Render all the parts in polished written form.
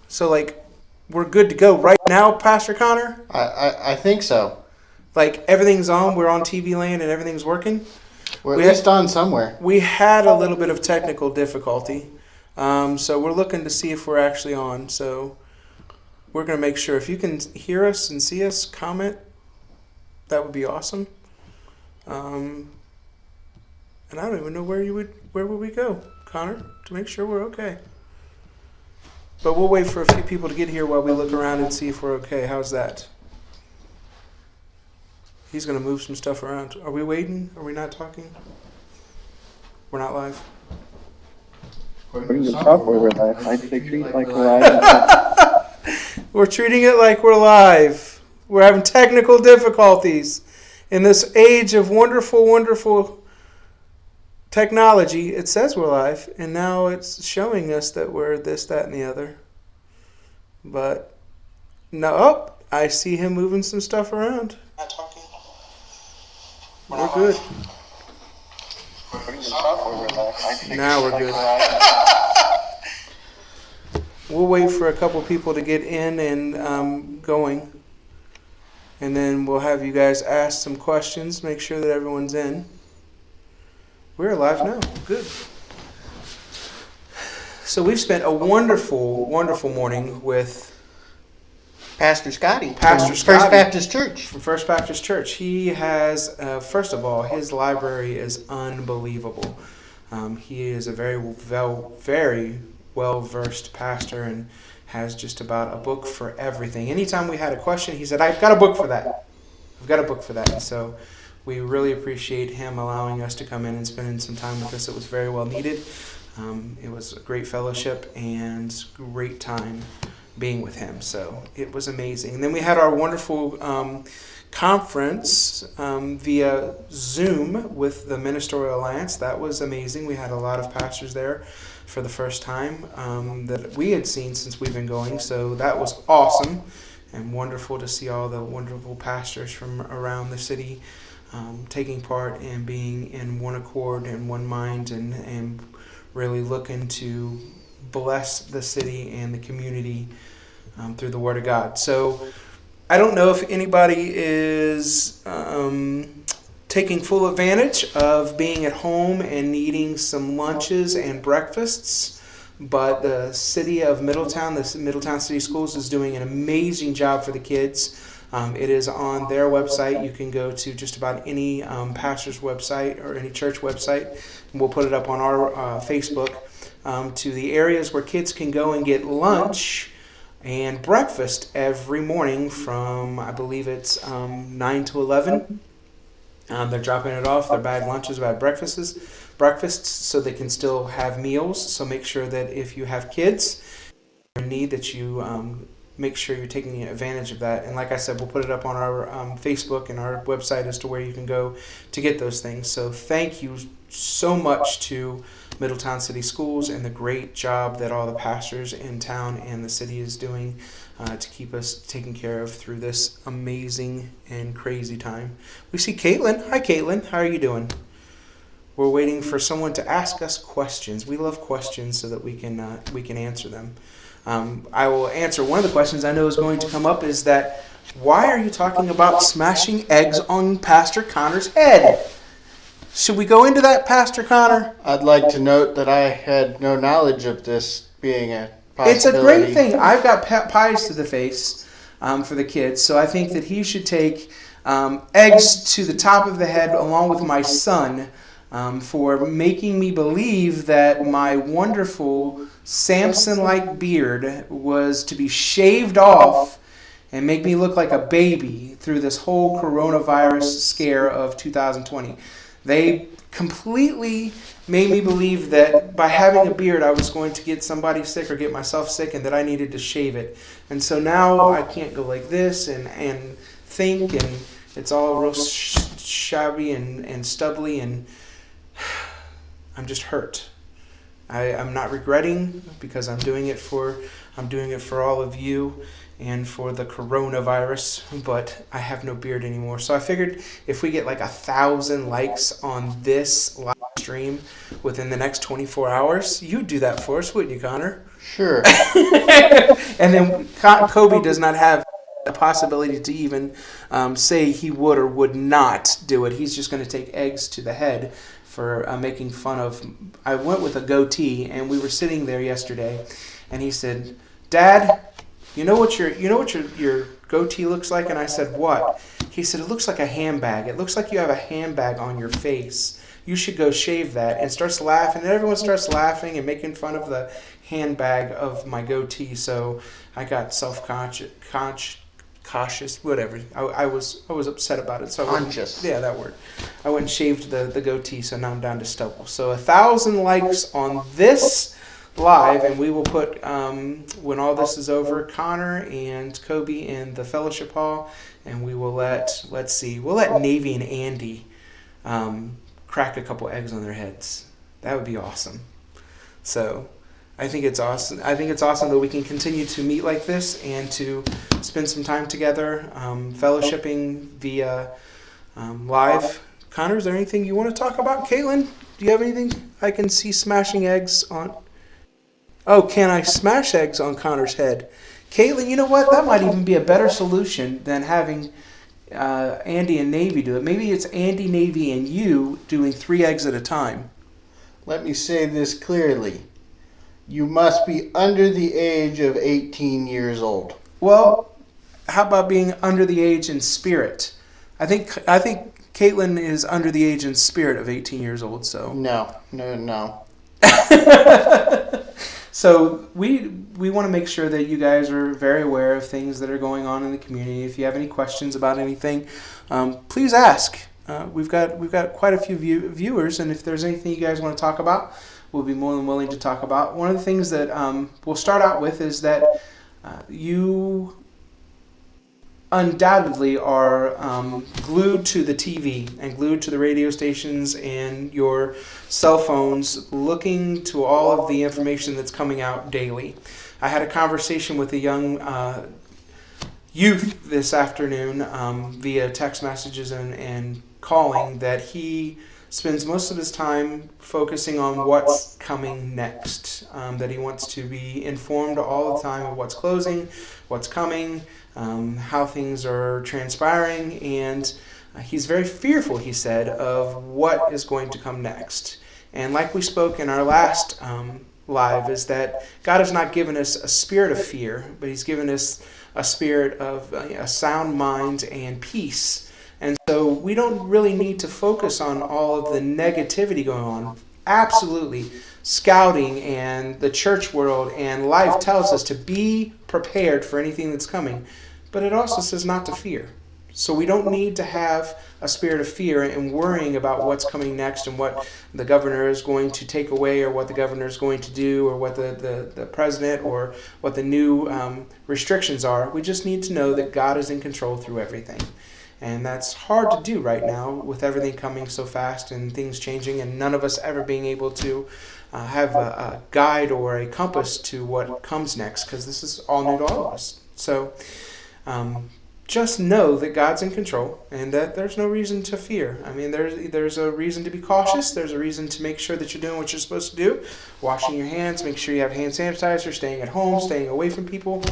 So, like, we're good to go right now, Pastor Connor? I think so. Like, everything's on, we're on TV land and everything's working? We're at least on somewhere. We had a little bit of technical difficulty. So we're looking to see if we're actually on. So we're going to make sure. If you can hear us and see us, comment. That would be awesome. And I don't even know where would we go, Connor, to make sure we're okay. But we'll wait for a few people to get here while we look around and see if we're okay. How's that? He's going to move some stuff around. Are we waiting? Are we not talking? We're not live? According to software, we're live. I say treat like we're live. We're treating it like we're live. We're having technical difficulties. In this age of wonderful, wonderful technology, it says we're live, and now it's showing us that we're this, that, and the other. But, no, oh, I see him moving some stuff around. Not talking. We're good. According to software, we're live. I say Now we're treat good. like We'll wait for a couple people to get in and going. And then we'll have you guys ask some questions, make sure that everyone's in. We're live now. Good. So we've spent a wonderful, wonderful morning with Pastor Scotty. Pastor from Scotty. First Baptist Church. from First Baptist Church. He has, first of all, his library is unbelievable. He is a very well-versed pastor and has just about a book for everything. Anytime we had a question, he said, I've got a book for that. I've got a book for that. So we really appreciate him allowing us to come in and spending some time with us. It was very well needed. It was a great fellowship and great time being with him. So it was amazing. And then we had our wonderful conference via Zoom with the Ministerial Alliance. That was amazing. We had a lot of pastors there for the first time that we had seen since we've been going. So that was awesome and wonderful to see all the wonderful pastors from around the city taking part and being in one accord and one mind and really looking to bless the city and the community through the Word of God. So I don't know if anybody is taking full advantage of being at home and needing some lunches and breakfasts, but the city of Middletown, the Middletown City Schools, is doing an amazing job for the kids. It is on their website. You can go to just about any pastor's website or any church website. And we'll put it up on our Facebook to the areas where kids can go and get lunch and breakfast every morning from, I believe it's 9 to 11. They're dropping it off, their bag lunches, bag breakfasts, so they can still have meals. So make sure that if you have kids in need, that you make sure you're taking advantage of that. And like I said, we'll put it up on our Facebook and our website as to where you can go to get those things. So thank you so much to Middletown City Schools and the great job that all the pastors in town and the city is doing to keep us taken care of through this amazing and crazy time. We see Caitlin. Hi, Caitlin. How are you doing? We're waiting for someone to ask us questions. We love questions so that we can answer them. I will answer one of the questions I know is going to come up is that why are you talking about smashing eggs on Pastor Connor's head? Should we go into that, Pastor Connor? I'd like to note that I had no knowledge of this being a possibility. It's a great thing. I've got pies to the face for the kids, so I think that he should take eggs to the top of the head along with my son for making me believe that my wonderful Samson-like beard was to be shaved off and make me look like a baby through this whole coronavirus scare of 2020. They completely made me believe that by having a beard I was going to get somebody sick or get myself sick and that I needed to shave it. And so now I can't go like this and think, and it's all real shabby and stubbly, and I'm just hurt. I'm not regretting, because I'm doing it for all of you and for the coronavirus, but I have no beard anymore. So I figured if we get like 1,000 likes on this live stream within the next 24 hours, you'd do that for us, wouldn't you, Connor? Sure. And then Kobe does not have the possibility to even say he would or would not do it. He's just going to take eggs to the head for making fun of. I went with a goatee, and we were sitting there yesterday, and he said, "Dad, you know what your goatee looks like?" And I said, "What?" He said, "It looks like a handbag. It looks like you have a handbag on your face. You should go shave that." And starts laughing, and everyone starts laughing and making fun of the handbag of my goatee. So I got cautious, whatever. I was upset about it. So Conscious. That word. I went and shaved the goatee, so now I'm down to stubble. So 1,000 likes on this live, and we will put, when all this is over, Connor and Kobe in the fellowship hall, and we will let Navy and Andy crack a couple eggs on their heads. That would be awesome. So I think it's awesome. I think it's awesome that we can continue to meet like this and to spend some time together, fellowshipping via live. Connor, is there anything you want to talk about? Caitlin, do you have anything? I can see smashing eggs on. Oh, can I smash eggs on Connor's head? Caitlin, you know what? That might even be a better solution than having Andy and Navy do it. Maybe it's Andy, Navy, and you doing 3 eggs at a time. Let me say this clearly. You must be under the age of 18 years old. Well, how about being under the age in spirit? I think Caitlin is under the age in spirit of 18 years old. So No. So we want to make sure that you guys are very aware of things that are going on in the community. If you have any questions about anything, please ask. We've got quite a few viewers, and if there's anything you guys want to talk about, we'll be more than willing to talk about. One of the things that we'll start out with is that you undoubtedly are glued to the TV and glued to the radio stations and your cell phones, looking to all of the information that's coming out daily. I had a conversation with a young youth this afternoon via text messages and calling, that he spends most of his time focusing on what's coming next, that he wants to be informed all the time of what's closing, what's coming, how things are transpiring, and he's very fearful, he said, of what is going to come next. And like we spoke in our last live, is that God has not given us a spirit of fear, but he's given us a spirit of a sound mind and peace. And so we don't really need to focus on all of the negativity going on. Absolutely. Scouting and the church world and life tells us to be prepared for anything that's coming. But it also says not to fear. So we don't need to have a spirit of fear and worrying about what's coming next and what the governor is going to take away, or what the governor is going to do, or what the president, or what the new restrictions are. We just need to know that God is in control through everything. And that's hard to do right now with everything coming so fast and things changing, and none of us ever being able to have a guide or a compass to what comes next, because this is all new to all of us. So just know that God's in control and that there's no reason to fear. I mean, there's a reason to be cautious. There's a reason to make sure that you're doing what you're supposed to do. Washing your hands, make sure you have hand sanitizer, staying at home, staying away from people,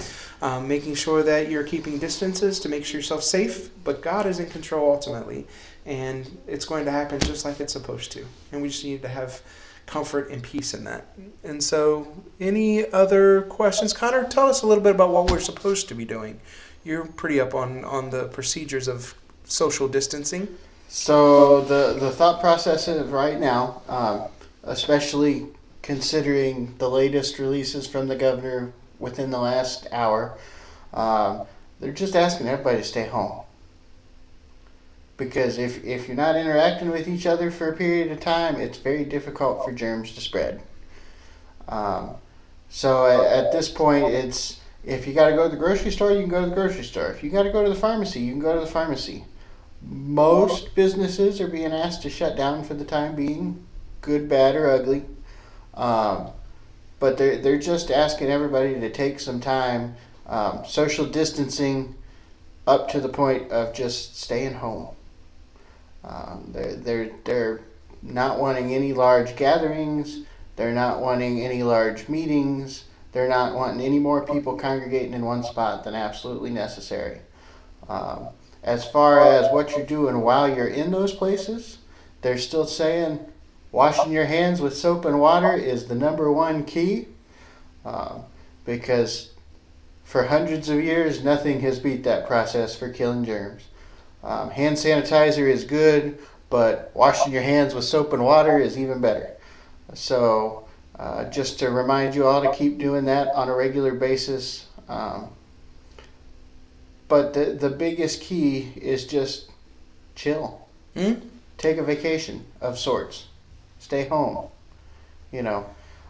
making sure that you're keeping distances to make sure yourself safe. But God is in control ultimately, and it's going to happen just like it's supposed to. And we just need to have comfort and peace in that. And so, any other questions? Connor, tell us a little bit about what we're supposed to be doing. You're pretty up on the procedures of social distancing. So the thought process is right now, especially considering the latest releases from the governor within the last hour, they're just asking everybody to stay home. Because if you're not interacting with each other for a period of time, it's very difficult for germs to spread. So at this point, it's, if you got to go to the grocery store, you can go to the grocery store. If you got to go to the pharmacy, you can go to the pharmacy. Most businesses are being asked to shut down for the time being, good, bad, or ugly. But they're just asking everybody to take some time, social distancing up to the point of just staying home. They're not wanting any large gatherings. They're not wanting any large meetings. They're not wanting any more people congregating in one spot than absolutely necessary. As far as what you're doing while you're in those places, they're still saying washing your hands with soap and water is the number one key, because for hundreds of years, nothing has beat that process for killing germs. Hand sanitizer is good, but washing your hands with soap and water is even better. So just to remind you all to keep doing that on a regular basis. But the biggest key is just chill. Take a vacation of sorts. Stay home. You know,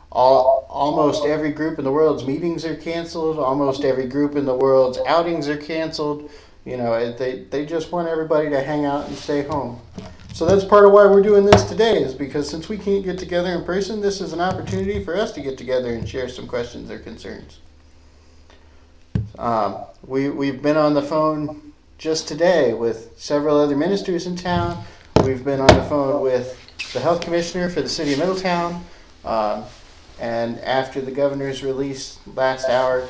almost every group in the world's meetings are canceled. Almost every group in the world's outings are canceled. You know, they just want everybody to hang out and stay home. So that's part of why we're doing this today, is because since we can't get together in person, this is an opportunity for us to get together and share some questions or concerns. We've been on the phone just today with several other ministers in town. We've been on the phone with the health commissioner for the city of Middletown. And after the governor's release last hour,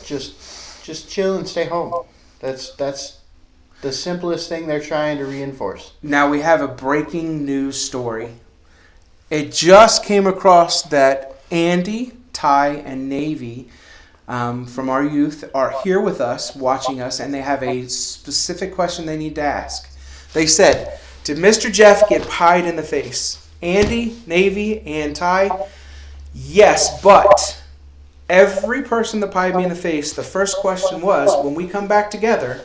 just chill and stay home. That's the simplest thing they're trying to reinforce. Now we have a breaking news story. It just came across that Andy, Ty, and Navy from our youth are here with us, watching us, and they have a specific question they need to ask. They said, did Mr. Jeff get pied in the face? Andy, Navy, and Ty, yes, but every person that pied me in the face, the first question was, when we come back together,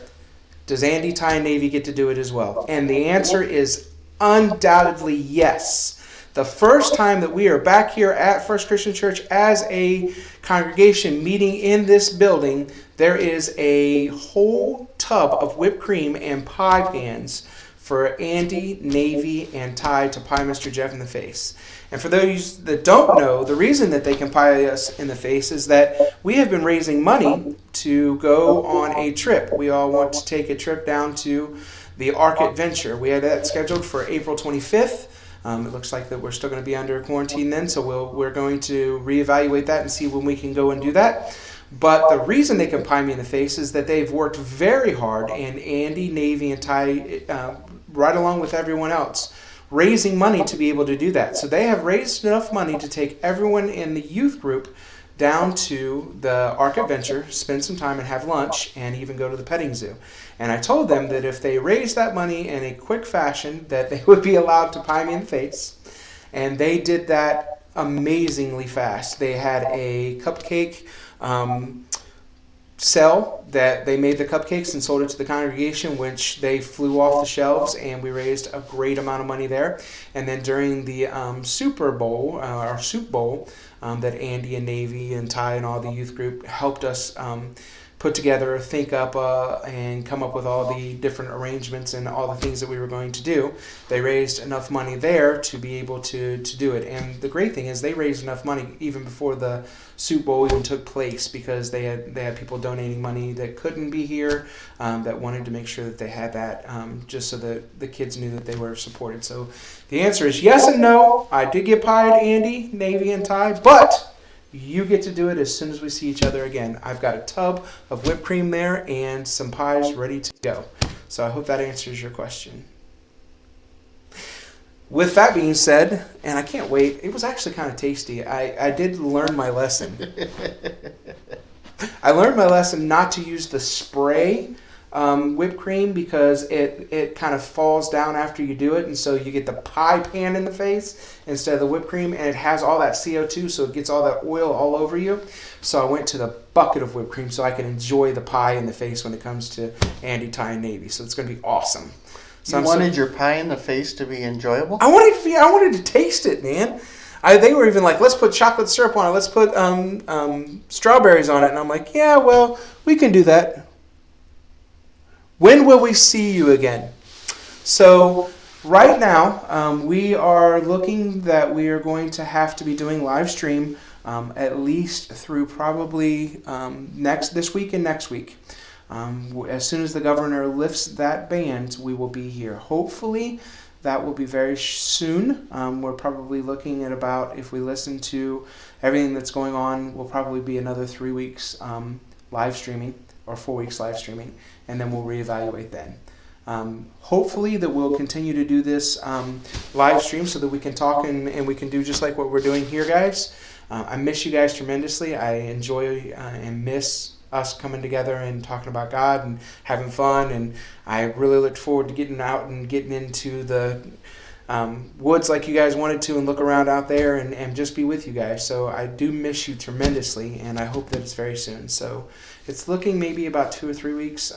does Andy, Ty, and Navy get to do it as well? And the answer is undoubtedly yes. The first time that we are back here at First Christian Church as a congregation meeting in this building, there is a whole tub of whipped cream and pie pans for Andy, Navy, and Ty to pie Mr. Jeff in the face. And for those that don't know, the reason that they can pie us in the face is that we have been raising money to go on a trip. We all want to take a trip down to the Ark Adventure. We had that scheduled for April 25th. It looks like that we're still going to be under quarantine then, so we're going to reevaluate that and see when we can go and do that. But the reason they can pie me in the face is that they've worked very hard, and Andy, Navy, and Ty, right along with everyone else, raising money to be able to do that. So they have raised enough money to take everyone in the youth group down to the Ark Adventure, spend some time and have lunch, and even go to the petting zoo. And I told them that if they raised that money in a quick fashion, that they would be allowed to pie me in the face. And they did that amazingly fast. They had a cupcake sell that they made the cupcakes and sold it to the congregation, which they flew off the shelves, and we raised a great amount of money there. And then during the Super Bowl, our Soup Bowl, that Andy and Navy and Ty and all the youth group helped us put together, think up, and come up with all the different arrangements and all the things that we were going to do. They raised enough money there to be able to do it. And the great thing is they raised enough money even before the Soup Bowl even took place, because they had people donating money that couldn't be here, that wanted to make sure that they had that, just so that the kids knew that they were supported. So the answer is yes and no. I did get pied, Andy, Navy, and Ty, but you get to do it as soon as we see each other again. I've got a tub of whipped cream there and some pies ready to go. So I hope that answers your question. With that being said, and I can't wait, it was actually kind of tasty. I did learn my lesson. I learned my lesson not to use the spray whipped cream, because it kind of falls down after you do it, and so you get the pie pan in the face instead of the whipped cream, and it has all that CO2, so it gets all that oil all over you. So I went to the bucket of whipped cream so I can enjoy the pie in the face when it comes to Andy, Ty, and Navy. So it's going to be awesome. So you wanted your pie in the face to be enjoyable? I wanted to taste it, man. They were even like, let's put chocolate syrup on it, let's put strawberries on it, and I'm like, yeah, well, we can do that. When will we see you again? So right now, we are looking that we are going to have to be doing live stream at least through probably this week and next week. As soon as the governor lifts that ban, we will be here. Hopefully, that will be very soon. We're probably looking at about, if we listen to everything that's going on, will probably be another 3 weeks live streaming, or 4 weeks live streaming, and then we'll reevaluate then. Hopefully that we'll continue to do this live stream so that we can talk and we can do just like what we're doing here, guys. I miss you guys tremendously. I enjoy and miss us coming together and talking about God and having fun, and I really look forward to getting out and getting into the woods like you guys wanted to and look around out there and just be with you guys. So I do miss you tremendously, and I hope that it's very soon. So it's looking maybe about 2 or 3 weeks,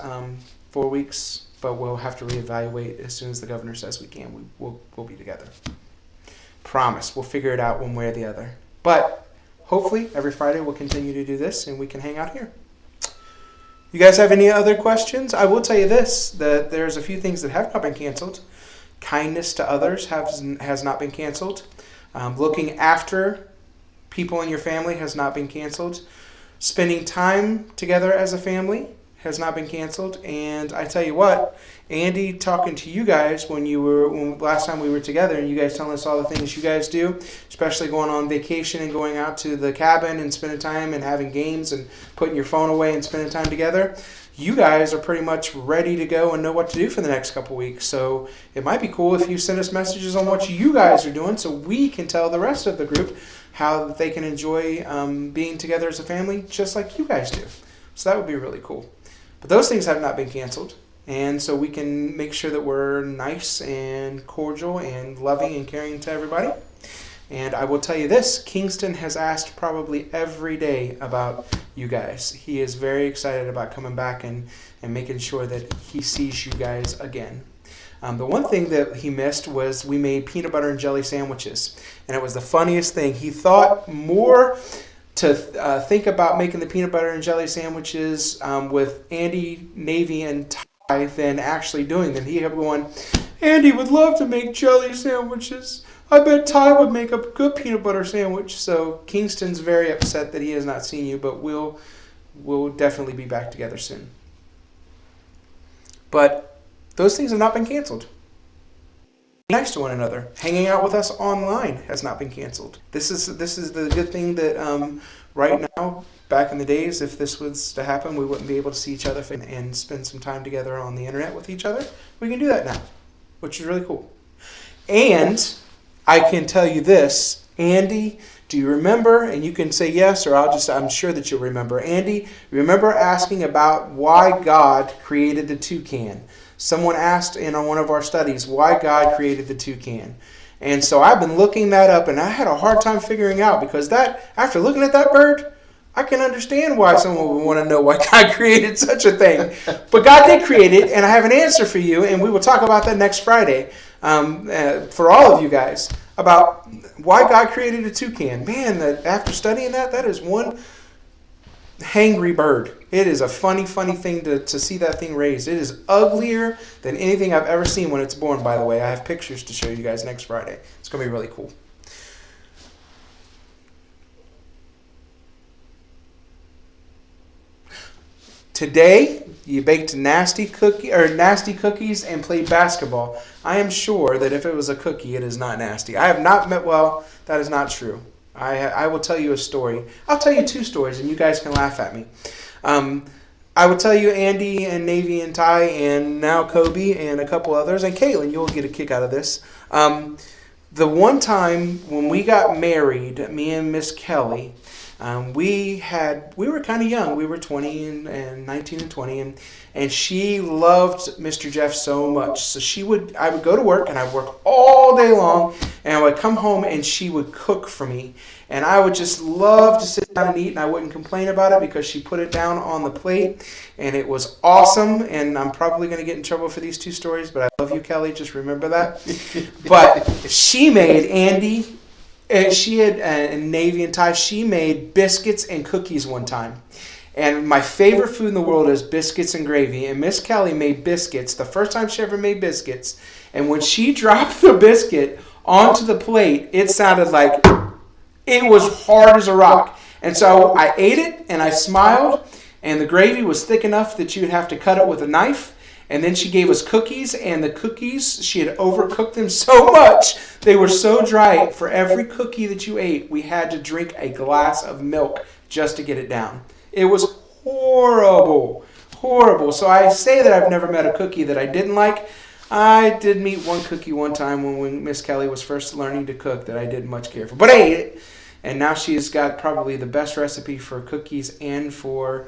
4 weeks, but we'll have to reevaluate as soon as the governor says we can. We'll be together. Promise. We'll figure it out one way or the other. But hopefully every Friday we'll continue to do this and we can hang out here. You guys have any other questions? I will tell you this, that there's a few things that have not been canceled. Kindness to others has not been canceled. Looking after people in your family has not been canceled. Spending time together as a family has not been canceled. And I tell you what, Andy, talking to you guys when last time we were together, and you guys telling us all the things you guys do, especially going on vacation and going out to the cabin and spending time and having games and putting your phone away and spending time together, you guys are pretty much ready to go and know what to do for the next couple weeks. So it might be cool if you send us messages on what you guys are doing so we can tell the rest of the group how they can enjoy being together as a family just like you guys do. So that would be really cool. But those things have not been canceled. And so we can make sure that we're nice and cordial and loving and caring to everybody. And I will tell you this, Kingston has asked probably every day about you guys. He is very excited about coming back and making sure that he sees you guys again. The one thing that he missed was we made peanut butter and jelly sandwiches. And it was the funniest thing. He thought more to think about making the peanut butter and jelly sandwiches with Andy, Navy, and Ty than actually doing them. He kept going, Andy would love to make jelly sandwiches. I bet Ty would make a good peanut butter sandwich. So Kingston's very upset that he has not seen you, but we'll definitely be back together soon. But those things have not been canceled. Being nice to one another. Hanging out with us online has not been canceled. This is the good thing that right now, back in the days, if this was to happen, we wouldn't be able to see each other and spend some time together on the internet with each other. We can do that now, which is really cool. And I can tell you this, Andy, do you remember, and you can say yes, or I'm sure that you'll remember. Andy, remember asking about why God created the toucan? Someone asked in on one of our studies why God created the toucan. And so I've been looking that up, and I had a hard time figuring out, because that, after looking at that bird, I can understand why someone would want to know why God created such a thing. But God did create it, and I have an answer for you, and we will talk about that next Friday for all of you guys, about why God created a toucan. Man, after studying that is one hangry bird. It is a funny thing to see that thing raised. It is uglier than anything I've ever seen when it's born, by the way. I have pictures to show you guys next Friday. It's going to be really cool. Today, you baked nasty cookies and played basketball. I am sure that if it was a cookie, it is not nasty. I have not met, well, that is not true. I will tell you a story. I'll tell you 2 stories, and you guys can laugh at me. I will tell you Andy and Navy and Ty and now Kobe and a couple others, and Caitlin, you'll get a kick out of this. The one time when we got married, me and Miss Kelly, we were kind of young. We were 20 and 19 and 20, and she loved Mr. Jeff so much. So I would go to work, and I'd work all day long, and I would come home, and she would cook for me. And I would just love to sit down and eat, and I wouldn't complain about it because she put it down on the plate, and it was awesome. And I'm probably going to get in trouble for these 2 stories, but I love you, Kelly. Just remember that. But she made Andy, and she had and Navy and Ty. She made biscuits and cookies one time, And my favorite food in the world is biscuits and gravy. And Miss Kelly made biscuits the first time she ever made biscuits. And when she dropped the biscuit onto the plate, it sounded like it was hard as a rock. And so I ate it and I smiled. And the gravy was thick enough that you would have to cut it with a knife. And then she gave us cookies, and the cookies, she had overcooked them so much, they were so dry. For every cookie that you ate, we had to drink a glass of milk just to get it down. It was horrible, horrible. So I say that I've never met a cookie that I didn't like. I did meet one cookie one time when Miss Kelly was first learning to cook that I didn't much care for. But I ate it, and now she has got probably the best recipe for cookies and for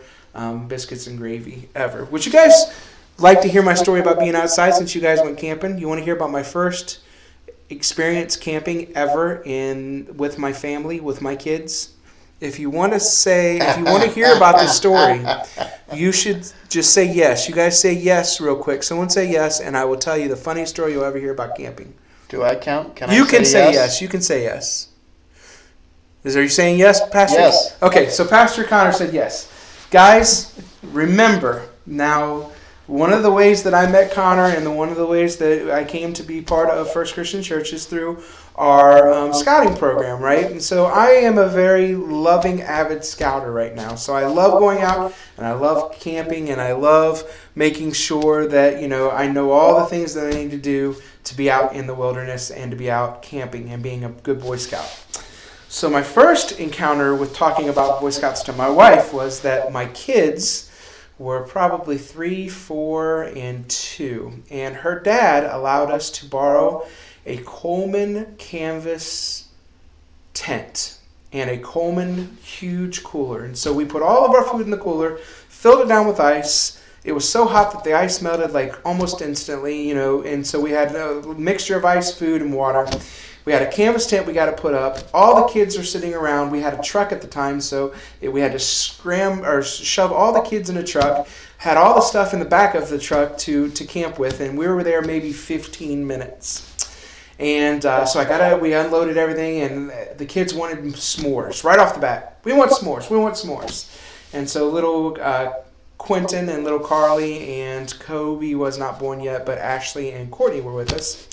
biscuits and gravy ever. Would you guys like to hear my story about being outside since you guys went camping? You want to hear about my first experience camping ever with my family, with my kids? If you want to hear about the story, you should just say yes. You guys say yes real quick. Someone say yes, and I will tell you the funniest story you'll ever hear about camping. Do I count? You can say yes. You can say yes. Are you saying yes, Pastor? Yes. Okay, so Pastor Connor said yes. Guys, remember now, one of the ways that I met Connor and one of the ways that I came to be part of First Christian Church is through our scouting program, right? And so I am a very loving, avid scouter right now. So I love going out, and I love camping, and I love making sure that, I know all the things that I need to do to be out in the wilderness and to be out camping and being a good Boy Scout. So my first encounter with talking about Boy Scouts to my wife was that my kids were probably 3, 4, and 2. And her dad allowed us to borrow a Coleman canvas tent and a Coleman huge cooler. And so we put all of our food in the cooler, filled it down with ice. It was so hot that the ice melted like almost instantly, and so we had a mixture of ice, food, and water. We had a canvas tent we got to put up. All the kids are sitting around. We had a truck at the time, so we had to shove all the kids in a truck. Had all the stuff in the back of the truck to camp with, and we were there maybe 15 minutes. And so we unloaded everything, and the kids wanted s'mores right off the bat. We want s'mores. And so little Quentin and little Carly and Kobe was not born yet, but Ashley and Courtney were with us.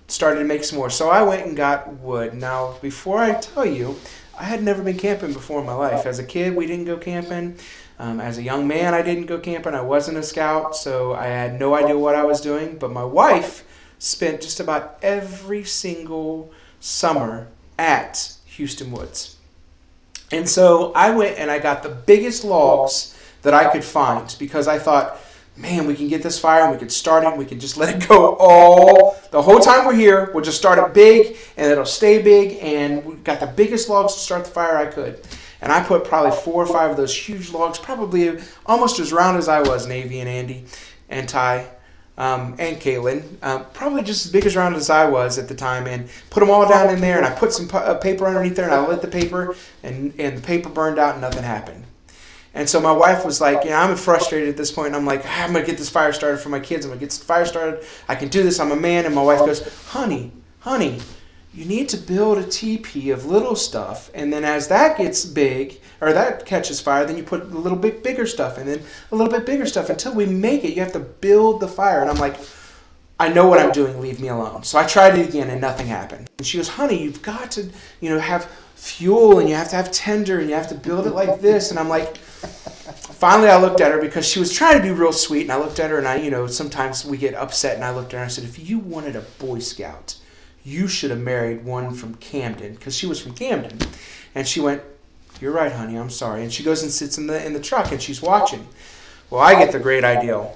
Started to make s'mores. So I went and got wood. Now, before I tell you, I had never been camping before in my life. As a kid, we didn't go camping. As a young man, I didn't go camping. I wasn't a scout, so I had no idea what I was doing. But my wife spent just about every single summer at Houston Woods. And so I went and I got the biggest logs that I could find because I thought, man, we can get this fire and we could start it and we can just let it go the whole time we're here. We'll just start it big and it'll stay big, and we got the biggest logs to start the fire I could. And I put probably 4 or 5 of those huge logs, probably almost as round as I was, Navy and Andy and Ty and Caitlin, probably just as big as round as I was at the time, and put them all down in there, and I put some paper underneath there, and I lit the paper, and the paper burned out and nothing happened. And so my wife was like, I'm frustrated at this point. And I'm like, I'm going to get this fire started for my kids. I'm going to get this fire started. I can do this. I'm a man. And my wife goes, honey, you need to build a teepee of little stuff. And then as that gets big, or that catches fire, then you put a little bit bigger stuff and then a little bit bigger stuff until we make it. You have to build the fire. And I'm like, I know what I'm doing. Leave me alone. So I tried it again and nothing happened. And she goes, honey, you've got to, have fuel, and you have to have tinder, and you have to build it like this. And I'm like, finally I looked at her because she was trying to be real sweet, and I looked at her, and I, sometimes we get upset, and I looked at her and I said, if you wanted a Boy Scout, you should have married one from Camden, because she was from Camden. And she went, you're right, honey, I'm sorry. And she goes and sits in the truck, and she's watching. Well, I get the great idea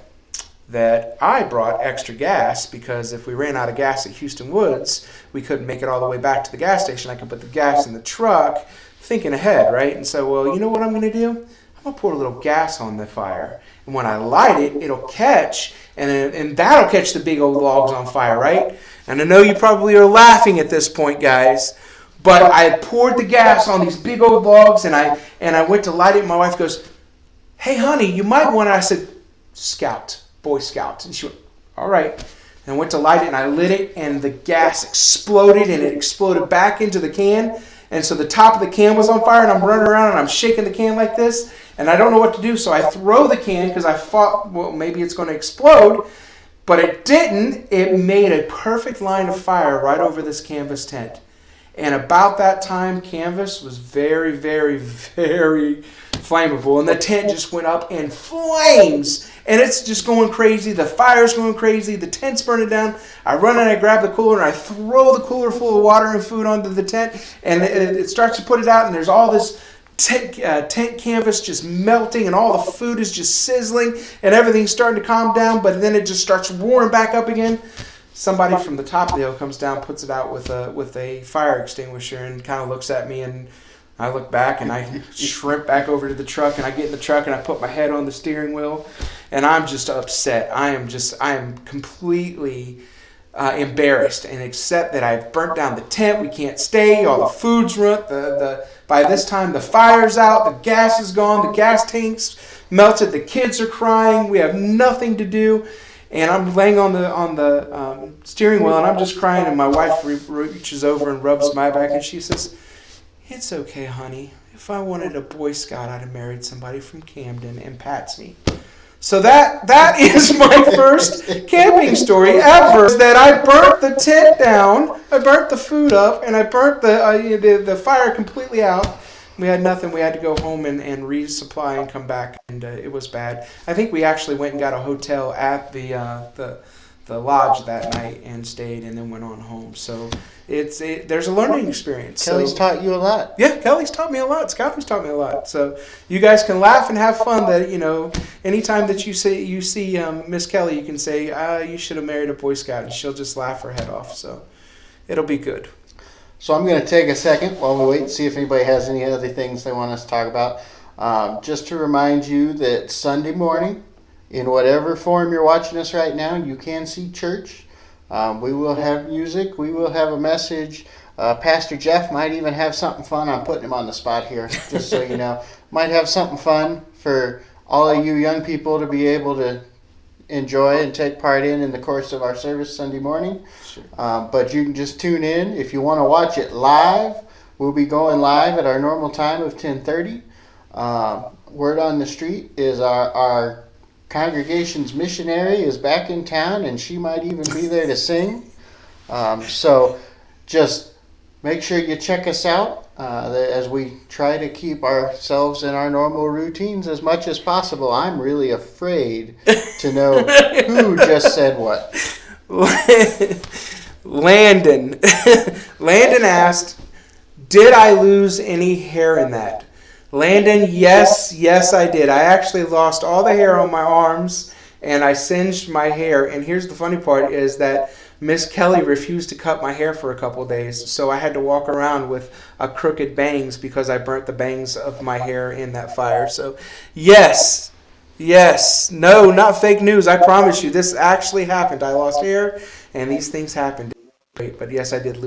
that I brought extra gas, because if we ran out of gas at Houston Woods, we couldn't make it all the way back to the gas station. I could put the gas in the truck, thinking ahead, right? And so, well, you know what I'm going to do? I'm going to pour a little gas on the fire. And when I light it, it'll catch, and that'll catch the big old logs on fire, right? And I know you probably are laughing at this point, guys, but I poured the gas on these big old logs, and I went to light it, and my wife goes, hey, honey, you might want to, I said, Scout. Boy Scout. And she went, all right. And I went to light it, and I lit it, and the gas exploded, and it exploded back into the can, And so the top of the can was on fire, and I'm running around and I'm shaking the can like this, and I don't know what to do. So I throw the can because I thought, well, maybe it's going to explode. But it didn't. It made a perfect line of fire right over this canvas tent. And about that time, canvas was very, very, very flammable. And the tent just went up in flames. And it's just going crazy. The fire's going crazy. The tent's burning down. I run and I grab the cooler and I throw the cooler full of water and food onto the tent. And it starts to put it out. And there's all this tent canvas just melting, and all the food is just sizzling, and everything's starting to calm down, but then it just starts roaring back up again. Somebody from the top of the hill comes down, puts it out with a fire extinguisher, and kind of looks at me, and I look back, and I shrimp back over to the truck, and I get in the truck, and I put my head on the steering wheel, and I'm just upset. I am completely embarrassed, and except that I've burnt down the tent, we can't stay, all the food's ruined, by this time the fire's out, the gas is gone, the gas tank's melted, the kids are crying, we have nothing to do, and I'm laying on the steering wheel, and I'm just crying, and my wife reaches over and rubs my back, and she says, "It's okay, honey. If I wanted a Boy Scout, I'd have married somebody from Camden," and pats me. So that is my first camping story ever, that I burnt the tent down, I burnt the food up, and I burnt the fire completely out. We had nothing. We had to go home and resupply and come back, and it was bad. I think we actually went and got a hotel at the lodge that night and stayed, and then went on home. So there's a learning experience. Kelly's taught you a lot. Yeah, Kelly's taught me a lot. Scotty's taught me a lot. So you guys can laugh and have fun. That anytime that you see Miss Kelly, you can say, "You should have married a Boy Scout," and she'll just laugh her head off. So it'll be good. So I'm going to take a second while we wait and see if anybody has any other things they want us to talk about. Just to remind you that Sunday morning, in whatever form you're watching us right now, you can see church. We will have music. We will have a message. Pastor Jeff might even have something fun. I'm putting him on the spot here, just so you know. Might have something fun for all of you young people to be able to enjoy and take part in the course of our service Sunday morning. Sure. But you can just tune in. If you want to watch it live, we'll be going live at our normal time of 10:30. Word on the street is our congregation's missionary is back in town, and she might even be there to sing. So just make sure you check us out as we try to keep ourselves in our normal routines as much as possible. I'm really afraid to know who just said what. Landon asked, "Did I lose any hair in that?" Landon, yes, I did. I actually lost all the hair on my arms, and I singed my hair. And here's the funny part is that Miss Kelly refused to cut my hair for a couple of days, so I had to walk around with a crooked bangs because I burnt the bangs of my hair in that fire. So, yes, no, not fake news. I promise you, this actually happened. I lost hair, and these things happened. But yes, I did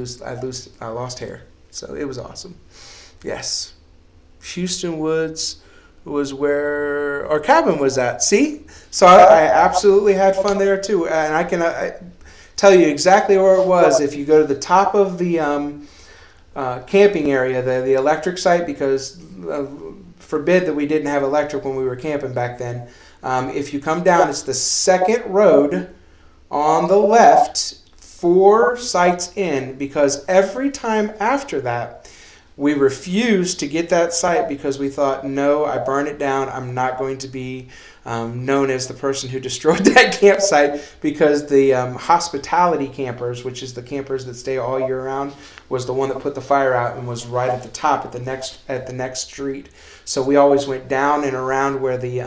I lost hair, so it was awesome. Yes. Houston Woods was where our cabin was at. See? So I absolutely had fun there too. And I can tell you exactly where it was. If you go to the top of the camping area, the electric site, because forbid that we didn't have electric when we were camping back then. If you come down, it's the second road on the left, 4 sites in, because every time after that, we refused to get that site because we thought, no, I burned it down. I'm not going to be known as the person who destroyed that campsite, because the hospitality campers, which is the campers that stay all year round, was the one that put the fire out and was right at the top at the next street. So we always went down and around where the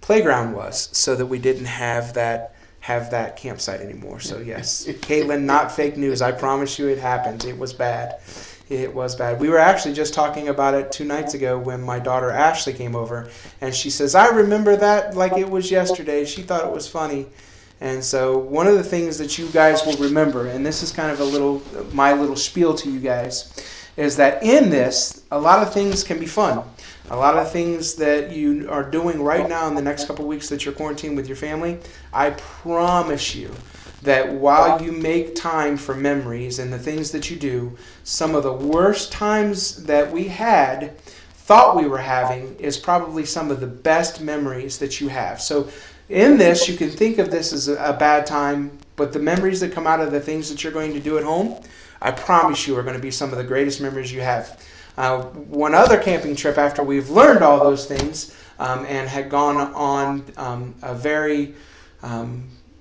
playground was, so that we didn't have that campsite anymore. So yes, Caitlin, not fake news. I promise you it happened. It was bad. It was bad. We were actually just talking about it 2 nights ago when my daughter Ashley came over, and she says, "I remember that like it was yesterday." She thought it was funny. And so one of the things that you guys will remember, and this is kind of my little spiel to you guys, is that in this, a lot of things can be fun. A lot of things that you are doing right now in the next couple of weeks that you're quarantined with your family, I promise you that while you make time for memories and the things that you do, some of the worst times that we thought we were having is probably some of the best memories that you have. So in this, you can think of this as a bad time, but the memories that come out of the things that you're going to do at home, I promise you are going to be some of the greatest memories you have. One other camping trip after we've learned all those things and had gone on a very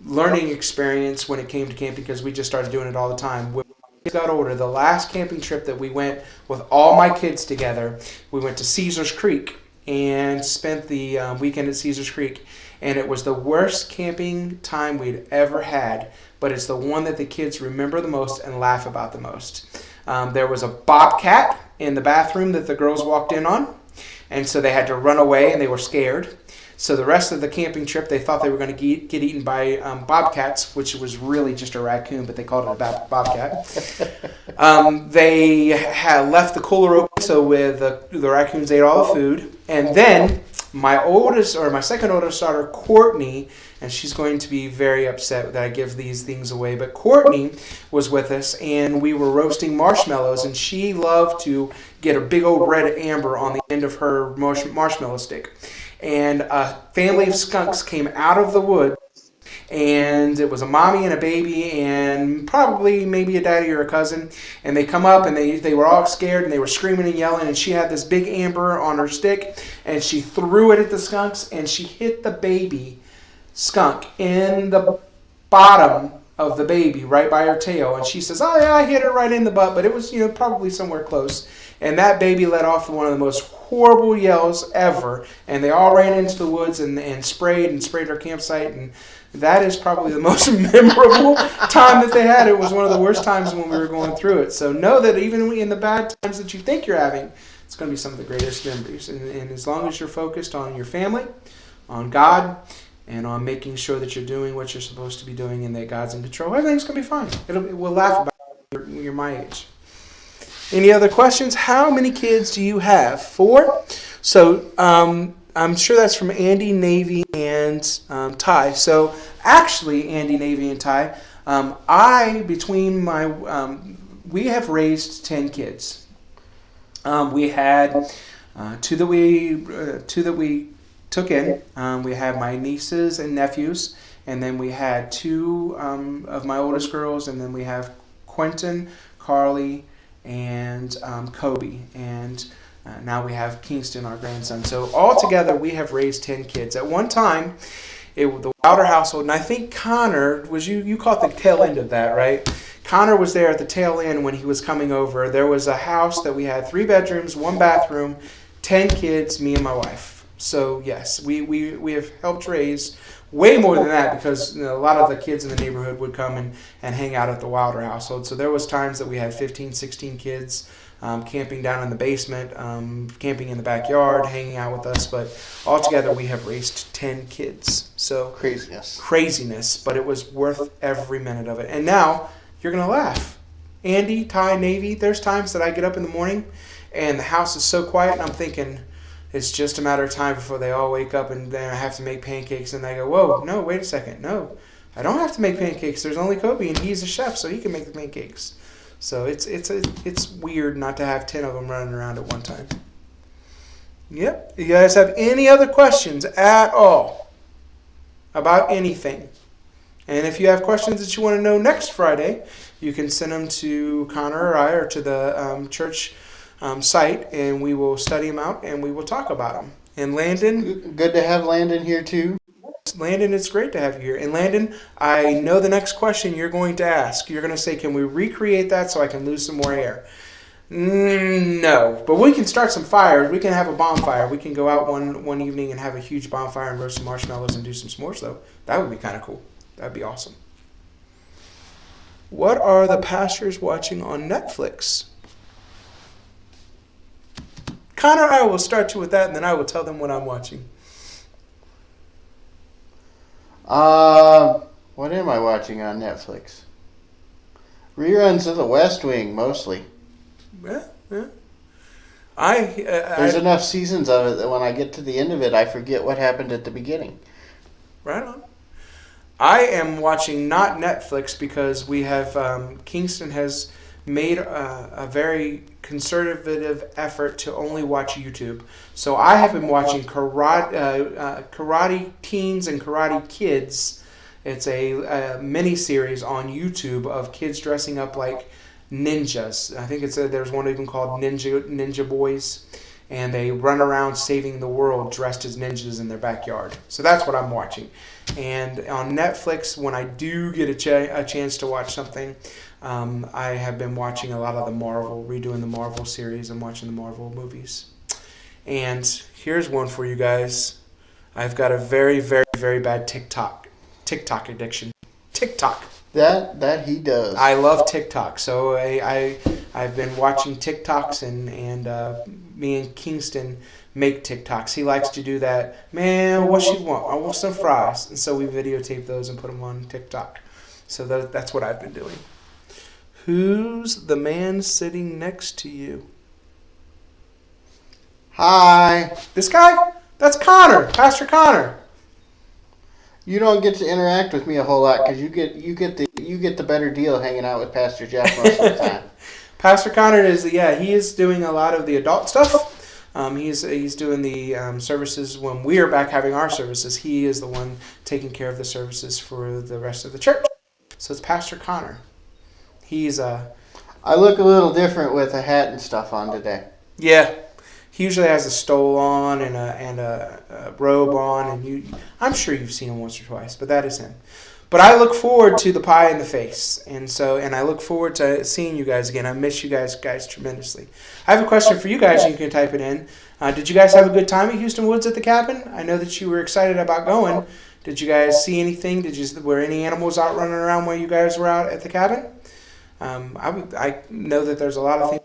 learning experience when it came to camping, because we just started doing it all the time. When we got older, the last camping trip that we went with all my kids together, we went to Caesars Creek and spent the weekend at Caesars Creek. And it was the worst camping time we'd ever had, but it's the one that the kids remember the most and laugh about the most. There was a bobcat in the bathroom that the girls walked in on, and so they had to run away and they were scared. So the rest of the camping trip, they thought they were going to get eaten by bobcats, which was really just a raccoon, but they called it a bobcat. They had left the cooler open, so with the raccoons ate all the food. And then my second oldest daughter, Courtney, and she's going to be very upset that I give these things away, but Courtney was with us, and we were roasting marshmallows, and she loved to get a big old red amber on the end of her marshmallow stick. And a family of skunks came out of the woods, and it was a mommy and a baby and probably maybe a daddy or a cousin, and they come up and they were all scared and they were screaming and yelling, and she had this big amber on her stick and she threw it at the skunks and she hit the baby skunk in the bottom of the baby right by her tail, and she says, "Oh yeah, I hit her right in the butt," but it was probably somewhere close. And that baby let off one of the most horrible yells ever, and they all ran into the woods and sprayed our campsite, and that is probably the most memorable time that they had. It was one of the worst times when we were going through it. So know that even in the bad times that you think you're having, it's going to be some of the greatest memories. And as long as you're focused on your family, on God, and on making sure that you're doing what you're supposed to be doing and that God's in control, everything's going to be fine. We'll laugh about it when you're my age. Any other questions? How many kids do you have? 4? So I'm sure that's from Andy, Navy, and Ty. So actually, Andy, Navy, and Ty, we have raised 10 kids. We had 2 that we took in. We had my nieces and nephews, and then we had 2 of my oldest girls, and then we have Quentin, Carly, and Kobe, and now we have Kingston, our grandson. So altogether, we have raised 10 kids. At one time, the Wilder household, and I think Connor, you caught the tail end of that, right? Connor was there at the tail end when he was coming over. There was a house that we had 3 bedrooms, 1 bathroom, 10 kids, me and my wife. So yes, we have helped raise way more than that, because a lot of the kids in the neighborhood would come and hang out at the Wilder household. So there was times that we had 15, 16 kids camping down in the basement, camping in the backyard, hanging out with us. But altogether, we have raised 10 kids. So craziness, but it was worth every minute of it. And now you're going to laugh. Andy, Ty, Navy, there's times that I get up in the morning and the house is so quiet and I'm thinking, it's just a matter of time before they all wake up, and then I have to make pancakes. And they go, "Whoa, no, wait a second. No, I don't have to make pancakes. There's only Kobe, and he's a chef, so he can make the pancakes." So it's weird not to have 10 of them running around at one time. Yep. You guys have any other questions at all about anything? And if you have questions that you want to know next Friday, you can send them to Connor or I or to the church site, and we will study them out and we will talk about them. And Landon, good to have Landon here too. Landon, it's great to have you here. And Landon, I know the next question you're going to ask. You're going to say, "Can we recreate that so I can lose some more hair?" No, but we can start some fires. We can have a bonfire. We can go out one evening and have a huge bonfire and roast some marshmallows and do some s'mores, though. That would be kind of cool. That'd be awesome. What are the pastors watching on Netflix? Connor, I will start you with that, and then I will tell them what I'm watching. What am I watching on Netflix? Reruns of The West Wing, mostly. Yeah. There's enough seasons of it that when I get to the end of it, I forget what happened at the beginning. Right on. I am watching not Netflix because we have Kingston has made a very conservative effort to only watch YouTube. So I have been watching Karate Teens and Karate Kids. It's a mini series on YouTube of kids dressing up like ninjas. I think there's one even called Ninja Boys, and they run around saving the world dressed as ninjas in their backyard. So that's what I'm watching. And on Netflix, when I do get a chance to watch something, I have been watching a lot of redoing the Marvel series and watching the Marvel movies. And here's one for you guys. I've got a very, very, very bad TikTok addiction. TikTok. That he does. I love TikTok. So I've been watching TikToks and me and Kingston make TikToks. He likes to do that. Man, what you want? I want some fries. And so we videotape those and put them on TikTok. So that's what I've been doing. Who's the man sitting next to you? Hi. This guy? That's Connor, Pastor Connor. You don't get to interact with me a whole lot because you get the better deal hanging out with Pastor Jeff most of the time. Pastor Connor he is doing a lot of the adult stuff. He's doing the services when we are back having our services. He is the one taking care of the services for the rest of the church. So it's Pastor Connor. He's I look a little different with a hat and stuff on today. Yeah. He usually has a stole on and a robe on, and I'm sure you've seen him once or twice, but that is him. But I look forward to the pie in the face, and I look forward to seeing you guys again. I miss you guys tremendously. I have a question for you guys, and you can type it in. Did you guys have a good time at Houston Woods at the cabin? I know that you were excited about going. Did you guys see anything? Were any animals out running around while you guys were out at the cabin? I know that there's a lot of things